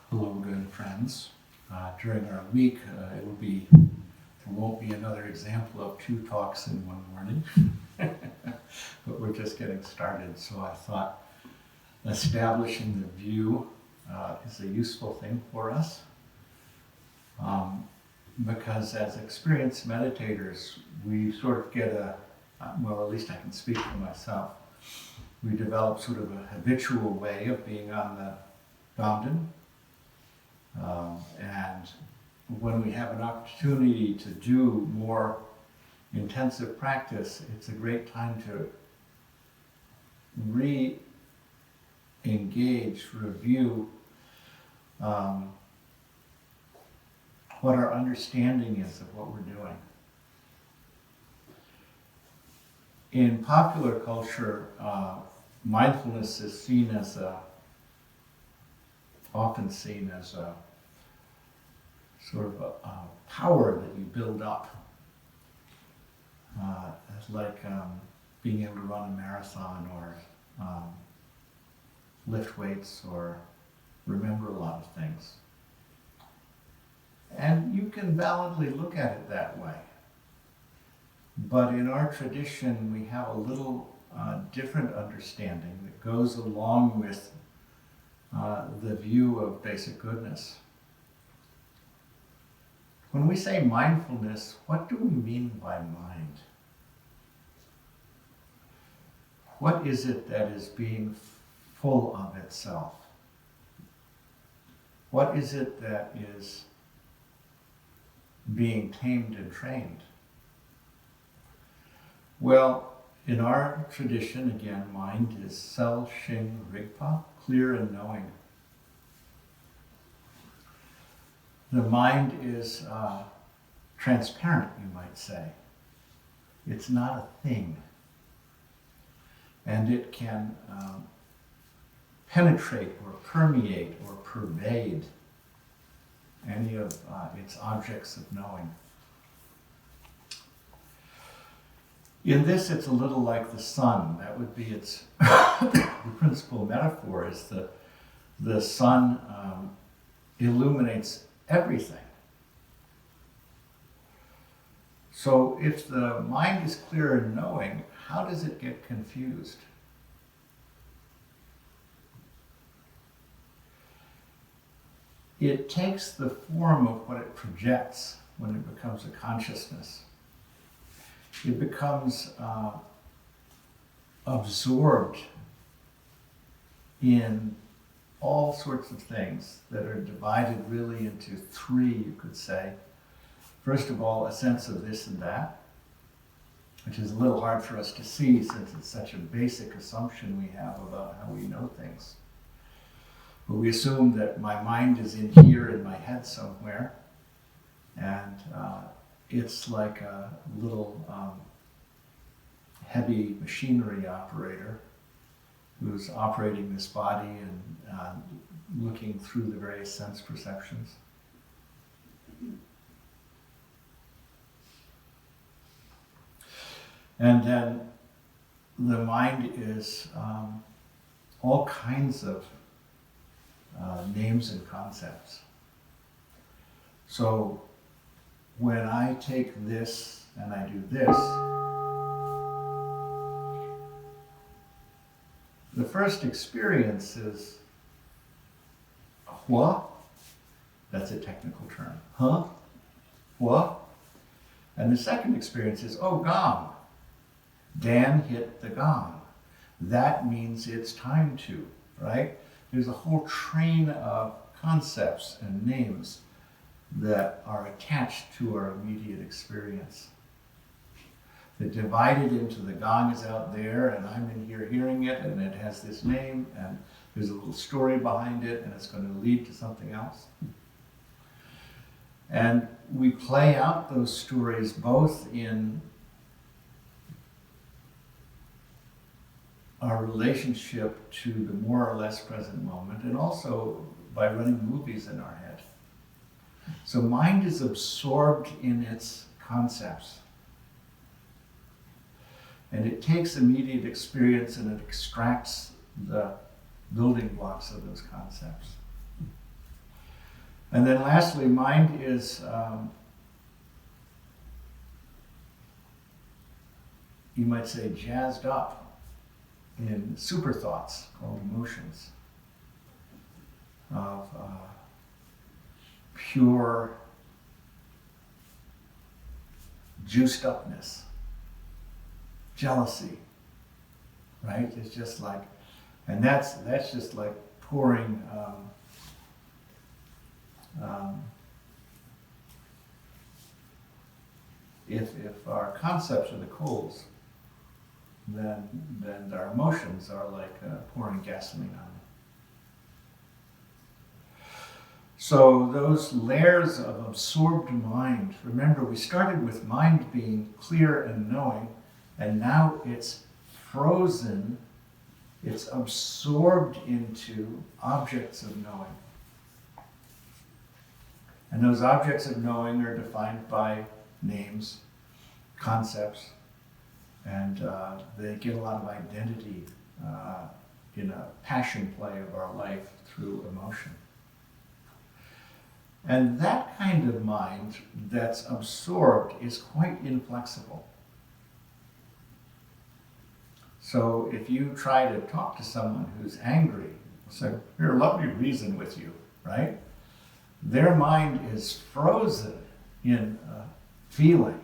Hello, good friends. During our week, there won't be another example of 2 talks in one morning, but we're just getting started. So I thought establishing the view is a useful thing for us, because as experienced meditators, we sort of get well, at least I can speak for myself, we develop sort of a habitual way of being on the Ganden. And when we have an opportunity to do more intensive practice, it's a great time to re-engage, review what our understanding is of what we're doing. In popular culture, mindfulness is often seen as a sort of a power that you build up. It's like being able to run a marathon or lift weights or remember a lot of things. And you can validly look at it that way. But in our tradition, we have a little different understanding that goes along with the view of basic goodness. When we say mindfulness, what do we mean by mind? What is it that is being full of itself? What is it that is being tamed and trained? Well, in our tradition, again, mind is sel, shing, rigpa, clear and knowing. The mind is transparent, you might say. It's not a thing. And it can penetrate or permeate or pervade any of its objects of knowing. In this, it's a little like the sun. That would be its the principal metaphor is the sun illuminates everything. So if the mind is clear in knowing, how does it get confused? It takes the form of what it projects when it becomes a consciousness. It becomes absorbed in all sorts of things that are divided really into 3, you could say. First of all, a sense of this and that, which is a little hard for us to see since it's such a basic assumption we have about how we know things. But we assume that my mind is in here in my head somewhere, and it's like a little heavy machinery operator who's operating this body and looking through the various sense perceptions. And then the mind is all kinds of names and concepts. So when I take this and I do this, the first experience is hua, that's a technical term, hua. And the second experience is, oh, gong, Dan hit the gong. That means it's time to, right? There's a whole train of concepts and names that are attached to our immediate experience. They're divided into the gong is out there and I'm in here hearing it and it has this name and there's a little story behind it and it's going to lead to something else. And we play out those stories both in our relationship to the more or less present moment and also by running movies in our head. So mind is absorbed in its concepts. And it takes immediate experience and it extracts the building blocks of those concepts. And then lastly, mind is, you might say, jazzed up in super thoughts called emotions of pure juiced upness, jealousy, right? It's just like, and that's just like pouring if our concepts are the coals, then our emotions are like pouring gasoline on it. So those layers of absorbed mind, remember we started with mind being clear and knowing, and now it's frozen, it's absorbed into objects of knowing. And those objects of knowing are defined by names, concepts, and they get a lot of identity in a passion play of our life through emotion. And that kind of mind that's absorbed is quite inflexible. So if you try to talk to someone who's angry, say, "Here, let me reason with you," right? Their mind is frozen in feeling.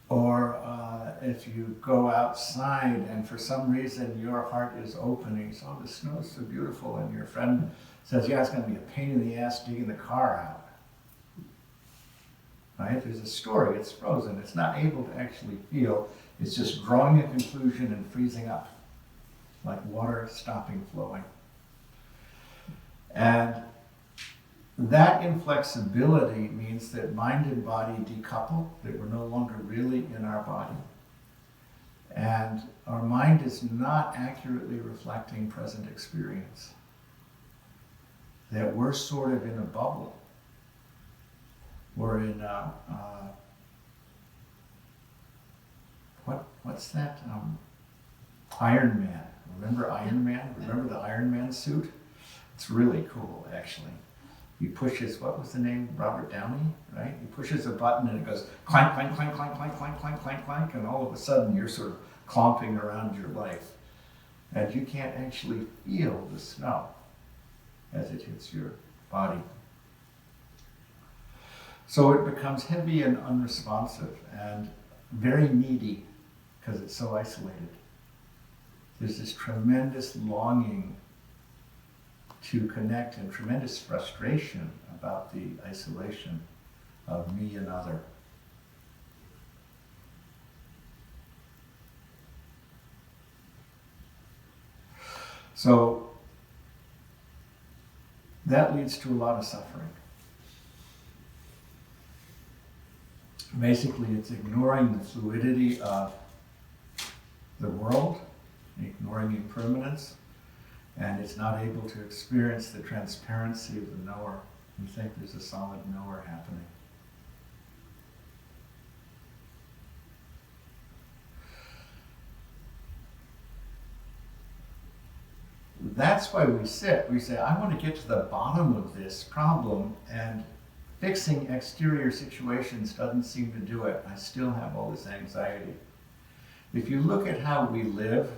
Or if you go outside and for some reason your heart is open and you say, "Oh, the snow is so beautiful," and your friend says, "Yeah, it's going to be a pain in the ass digging the car out." Right? There's a story, it's frozen, it's not able to actually feel, it's just drawing a conclusion and freezing up, like water stopping flowing. And that inflexibility means that mind and body decouple, that we're no longer really in our body. And our mind is not accurately reflecting present experience. That we're sort of in a bubble. We're in what's that? Iron Man. Remember Iron Man? Remember the Iron Man suit? It's really cool, actually. He pushes, what was the name? Robert Downey, right? He pushes a button and it goes clank, clank, clank, clank, clank, clank, clank, clank, clank, and all of a sudden you're sort of clomping around your life. And you can't actually feel the snow as it hits your body. So it becomes heavy and unresponsive and very needy because it's so isolated. There's this tremendous longing to connect and tremendous frustration about the isolation of me and other. So that leads to a lot of suffering. Basically, it's ignoring the fluidity of the world, ignoring impermanence, and it's not able to experience the transparency of the knower. You think there's a solid knower happening. That's why we sit. We say, I want to get to the bottom of this problem, and fixing exterior situations doesn't seem to do it. I still have all this anxiety. If you look at how we live,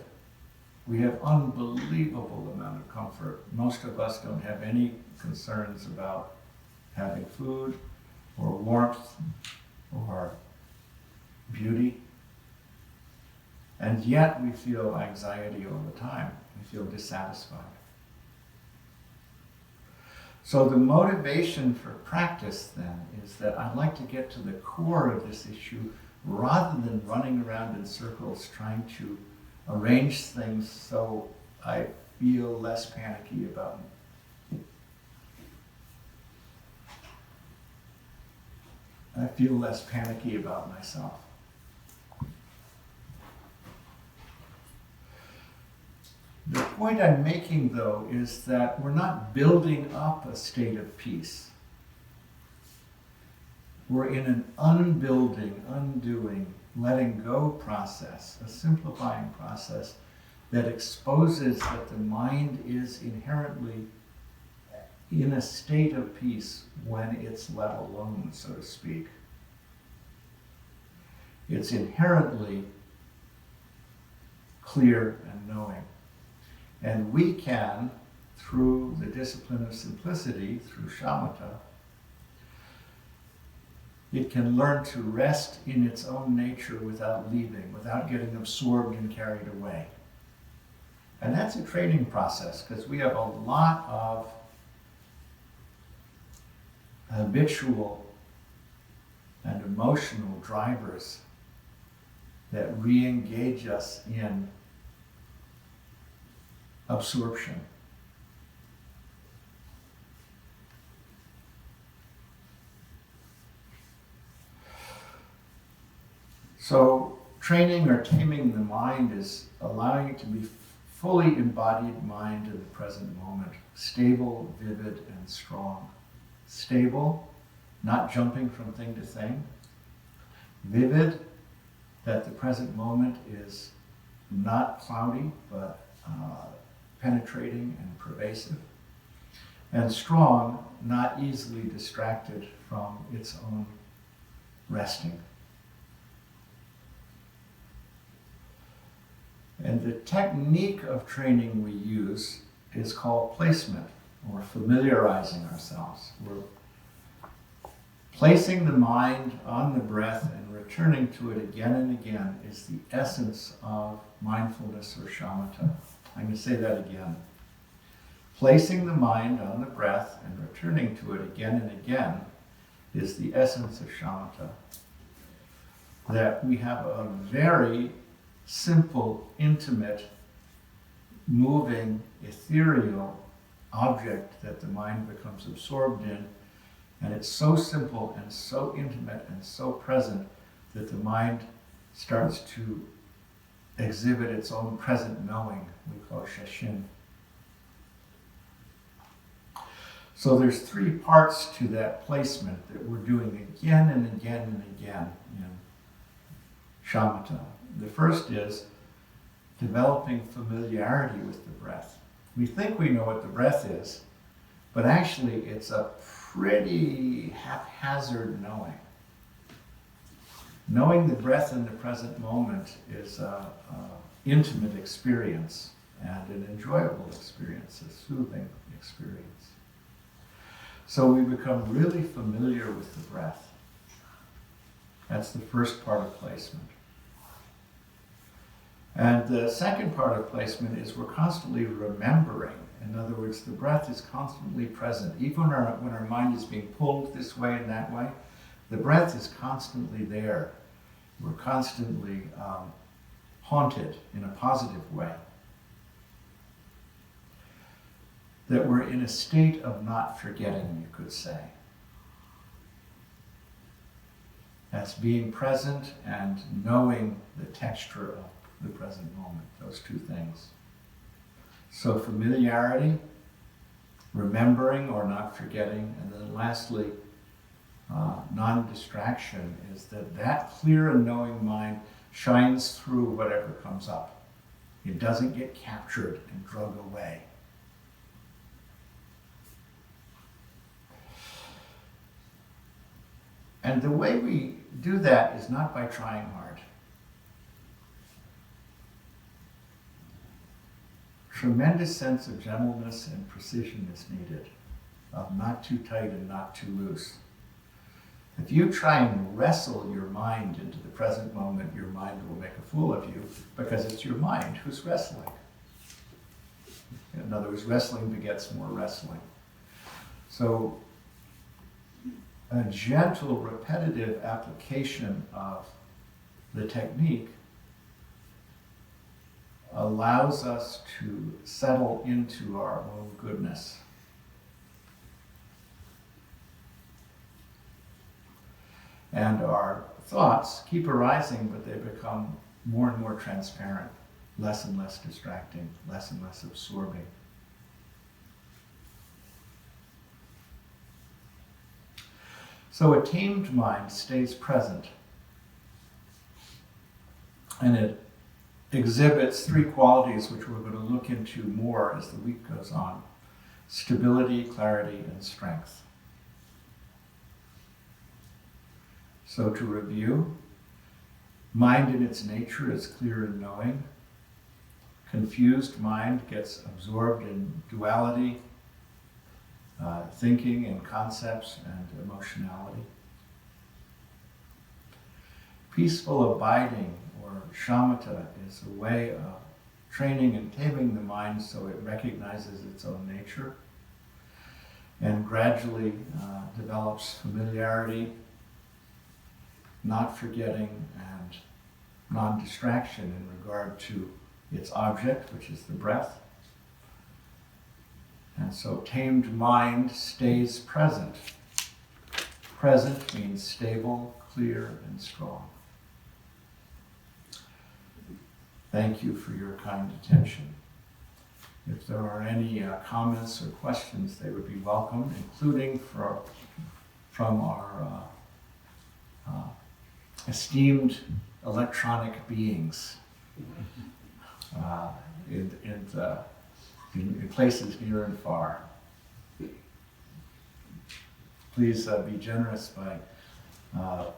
we have unbelievable amount of comfort. Most of us don't have any concerns about having food or warmth or beauty. And yet we feel anxiety all the time. We feel dissatisfied. So the motivation for practice then is that I'd like to get to the core of this issue rather than running around in circles trying to arrange things so I feel less panicky about it. I feel less panicky about myself. The point I'm making, though, is that we're not building up a state of peace. We're in an unbuilding, undoing, letting go process, a simplifying process that exposes that the mind is inherently in a state of peace when it's let alone, so to speak. It's inherently clear and knowing. And we can, through the discipline of simplicity, through shamatha, it can learn to rest in its own nature without leaving, without getting absorbed and carried away. And that's a training process, because we have a lot of habitual and emotional drivers that re-engage us in absorption. So training or taming the mind is allowing it to be fully embodied mind in the present moment, stable, vivid, and strong. Stable, not jumping from thing to thing. Vivid, that the present moment is not cloudy, but penetrating and pervasive. And strong, not easily distracted from its own resting. And the technique of training we use is called placement, or familiarizing ourselves. We're placing the mind on the breath and returning to it again and again is the essence of mindfulness or shamatha. I'm going to say that again. Placing the mind on the breath and returning to it again and again is the essence of shamatha. That we have a very simple, intimate, moving, ethereal object that the mind becomes absorbed in, and it's so simple and so intimate and so present that the mind starts to exhibit its own present knowing. We call it shashin. So there's three parts to that placement that we're doing again and again and again in shamatha. The first is developing familiarity with the breath. We think we know what the breath is, but actually it's a pretty haphazard knowing. Knowing the breath in the present moment is an intimate experience and an enjoyable experience, a soothing experience. So we become really familiar with the breath. That's the first part of placement. And the second part of placement is we're constantly remembering. In other words, the breath is constantly present. Even when our mind is being pulled this way and that way, the breath is constantly there. We're constantly haunted in a positive way. That we're in a state of not forgetting, you could say. That's being present and knowing the texture of the present moment, those two things. So familiarity, remembering or not forgetting, and then lastly, non-distraction is that clear and knowing mind shines through whatever comes up. It doesn't get captured and drug away. And the way we do that is not by trying hard. Tremendous sense of gentleness and precision is needed, of not too tight and not too loose. If you try and wrestle your mind into the present moment, your mind will make a fool of you because it's your mind who's wrestling. In other words, wrestling begets more wrestling. So a gentle, repetitive application of the technique allows us to settle into our own goodness. And our thoughts keep arising, but they become more and more transparent, less and less distracting, less and less absorbing. So a tamed mind stays present, and it exhibits three qualities which we're going to look into more as the week goes on: stability, clarity, and strength. So to review, mind in its nature is clear and knowing. Confused mind gets absorbed in duality, thinking and concepts and emotionality. Peaceful abiding, or shamatha, is a way of training and taming the mind so it recognizes its own nature and gradually develops familiarity, not forgetting, and non-distraction in regard to its object, which is the breath. And so tamed mind stays present. Present means stable, clear, and strong. Thank you for your kind attention. If there are any comments or questions, they would be welcome, including from our esteemed electronic beings in places near and far. Please be generous by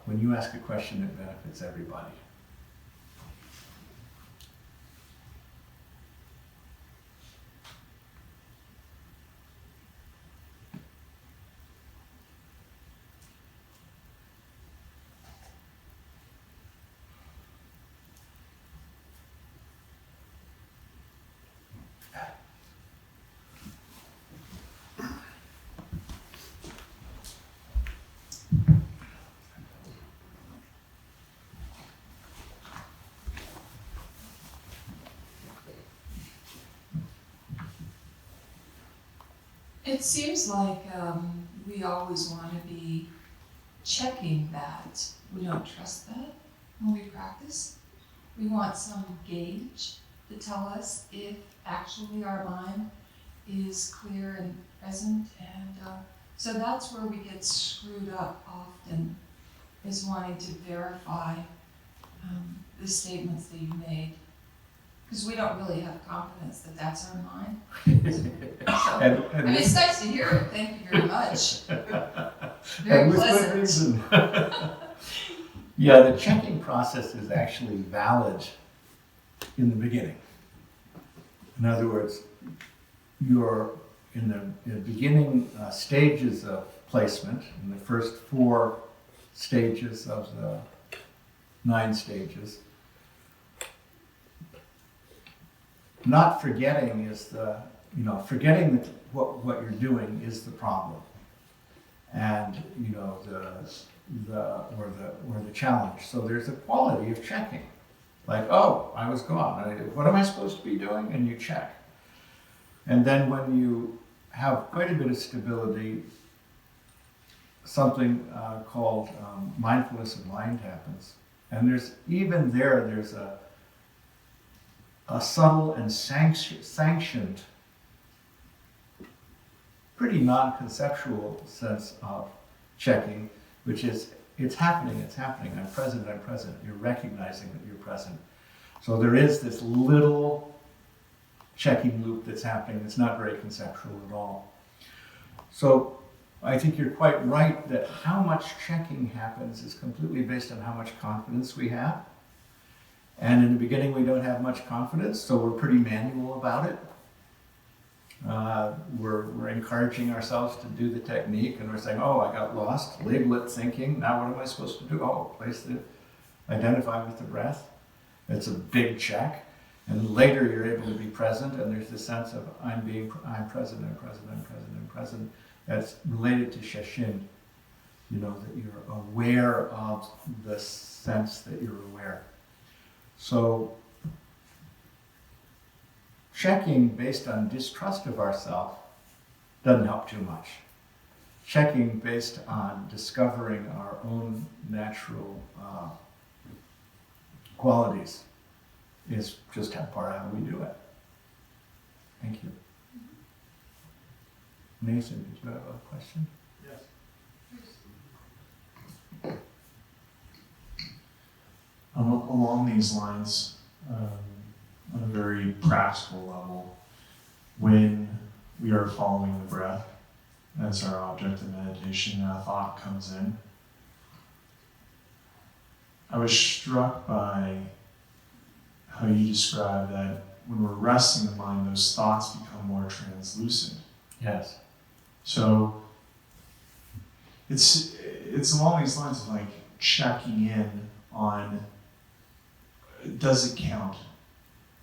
when you ask a question that benefits everybody. It seems like we always want to be checking that. We don't trust that when we practice. We want some gauge to tell us if actually our mind is clear and present. And so that's where we get screwed up often, is wanting to verify the statements that you made. Because we don't really have confidence that that's our mind. So, it's nice to hear it. Thank you very much. Very pleasant. Good reason. Yeah, the checking process is actually valid in the beginning. In other words, you're in the beginning stages of placement, in the first 4 stages of the 9 stages. Not forgetting is forgetting what you're doing is the problem, and the challenge. So there's a quality of checking, like, oh, I was gone. What am I supposed to be doing? And you check. And then when you have quite a bit of stability, something called mindfulness of mind happens, and there's a subtle and sanctioned, pretty non-conceptual sense of checking, which is, it's happening, I'm present, you're recognizing that you're present. So there is this little checking loop that's happening that's not very conceptual at all. So I think you're quite right that how much checking happens is completely based on how much confidence we have. And in the beginning, we don't have much confidence, so we're pretty manual about it. We're encouraging ourselves to do the technique, and we're saying, oh, I got lost, label it thinking, now what am I supposed to do? Oh, identify with the breath. It's a big check. And later you're able to be present, and there's this sense of I'm present. That's related to Sheshin, that you're aware of the sense that you're aware. So checking based on distrust of ourselves doesn't help too much. Checking based on discovering our own natural qualities is just part of how we do it. Thank you. Nathan, did you have a question? Along these lines, on a very practical level, when we are following the breath as our object of meditation and a thought comes in, I was struck by how you describe that when we're resting the mind, those thoughts become more translucent. Yes. So it's along these lines of like checking in on, does it count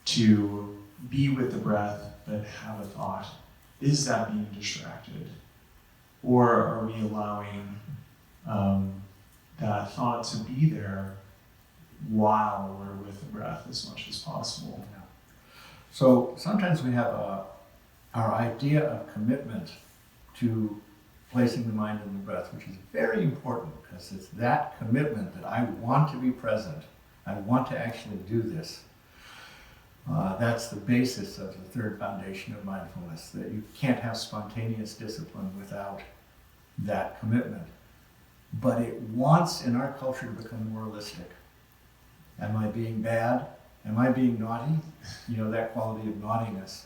to be with the breath but have a thought? Is that being distracted? Or are we allowing that thought to be there while we're with the breath as much as possible? So sometimes we have our idea of commitment to placing the mind in the breath, which is very important because it's that commitment that I want to be present. I want to actually do this. That's the basis of the third foundation of mindfulness, that you can't have spontaneous discipline without that commitment. But it wants, in our culture, to become moralistic. Am I being bad? Am I being naughty? You know, that quality of naughtiness.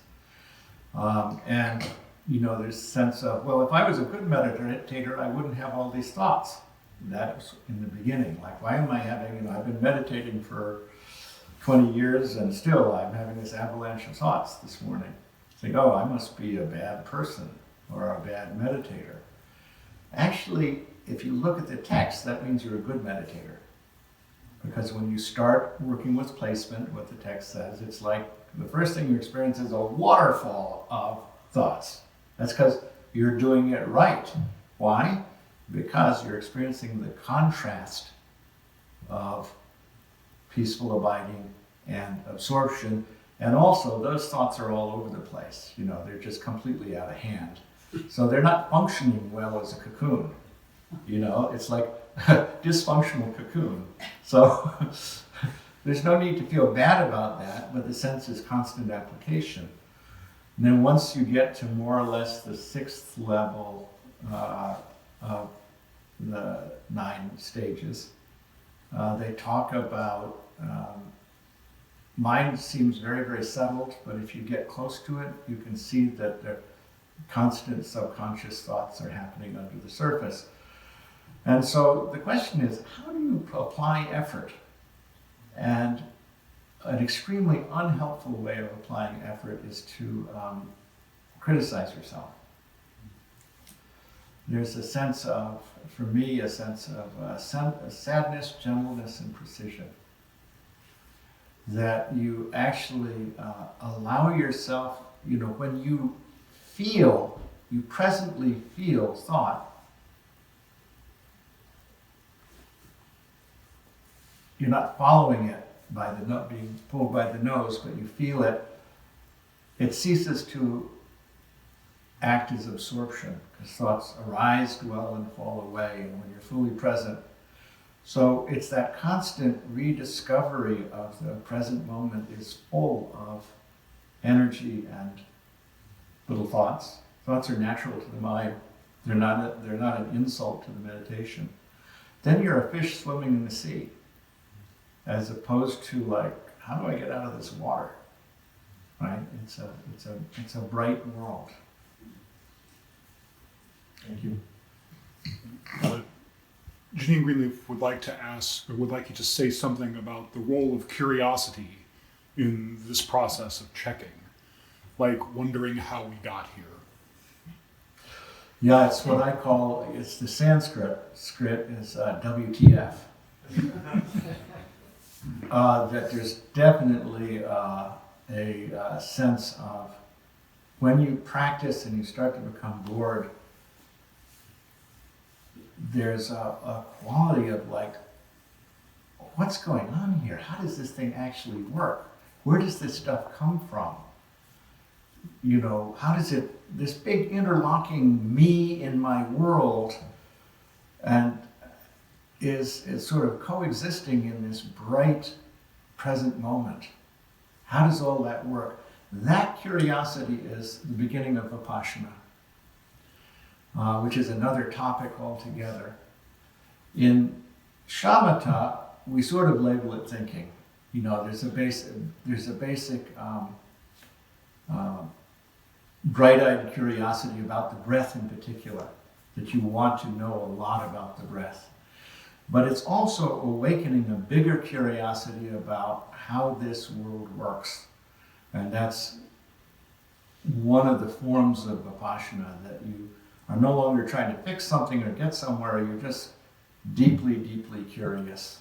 And, you know, there's a sense of, well, if I was a good meditator, I wouldn't have all these thoughts. That was in the beginning. Like, why am I having, you know, I've been meditating for 20 years and still I'm having this avalanche of thoughts this morning. Think, oh, I must be a bad person or a bad meditator. Actually, if you look at the text, that means you're a good meditator. Because when you start working with placement, what the text says, it's like the first thing you experience is a waterfall of thoughts. That's because you're doing it right. Why? Because you're experiencing the contrast of peaceful abiding and absorption. And also, those thoughts are all over the place. You know, they're just completely out of hand. So they're not functioning well as a cocoon. You know, it's like a dysfunctional cocoon. So there's no need to feel bad about that, but the sense is constant application. And then once you get to more or less the sixth level of the 9 stages, they talk about mind seems very, very settled, but if you get close to it, you can see that the constant subconscious thoughts are happening under the surface. And so the question is, how do you apply effort? And an extremely unhelpful way of applying effort is to criticize yourself. There's a sense of, for me, a sense of sadness, gentleness, and precision. That you actually allow yourself, you know, when you feel, you presently feel thought, you're not following it by the being pulled by the nose, but you feel it. It ceases to act as absorption because thoughts arise, dwell, and fall away. And when you're fully present, so it's that constant rediscovery of the present moment is full of energy and little thoughts. Thoughts are natural to the mind. They're not an insult to the meditation. Then you're a fish swimming in the sea, as opposed to like, how do I get out of this water? Right? It's a bright world. Thank you. Janine Greenleaf would like to ask, or would like you to say something about the role of curiosity in this process of checking, like wondering how we got here. Yeah, it's what I call, it's the Sanskrit is WTF. That there's definitely a sense of when you practice and you start to become bored, there's a quality of like, what's going on here? How does this thing actually work? Where does this stuff come from? You know, how does it, this big interlocking me in my world and is sort of coexisting in this bright present moment. How does all that work? That curiosity is the beginning of Vipassana, which is another topic altogether. In shamatha, we sort of label it thinking. You know, there's a basic bright-eyed curiosity about the breath in particular, that you want to know a lot about the breath. But it's also awakening a bigger curiosity about how this world works. And that's one of the forms of Vipassana, that you are no longer trying to fix something or get somewhere, you're just deeply, deeply curious.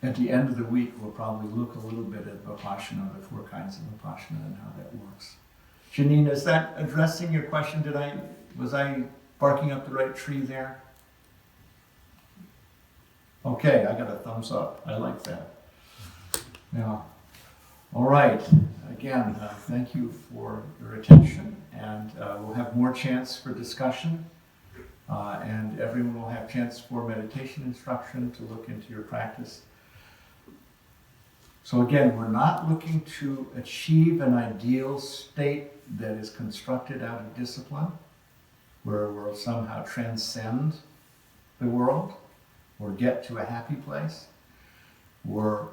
At the end of the week, we'll probably look a little bit at Vipassana, the 4 kinds of Vipassana and how that works. Janine, is that addressing your question? Was I barking up the right tree there? Okay, I got a thumbs up. I like that. Yeah. All right. Again, thank you for your attention, and we'll have more chance for discussion, and everyone will have chance for meditation instruction to look into your practice. So again, we're not looking to achieve an ideal state that is constructed out of discipline, where we'll somehow transcend the world or get to a happy place. We're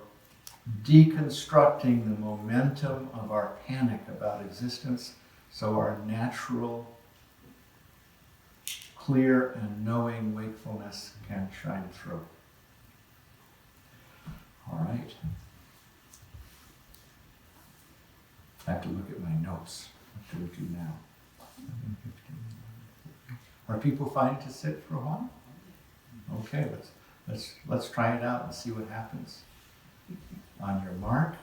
deconstructing the momentum of our panic about existence so our natural, clear and knowing wakefulness can shine through. All right. I have to look at my notes. What do we do now? Are people fine to sit for a while? Okay, let's try it out and see what happens. On your mark.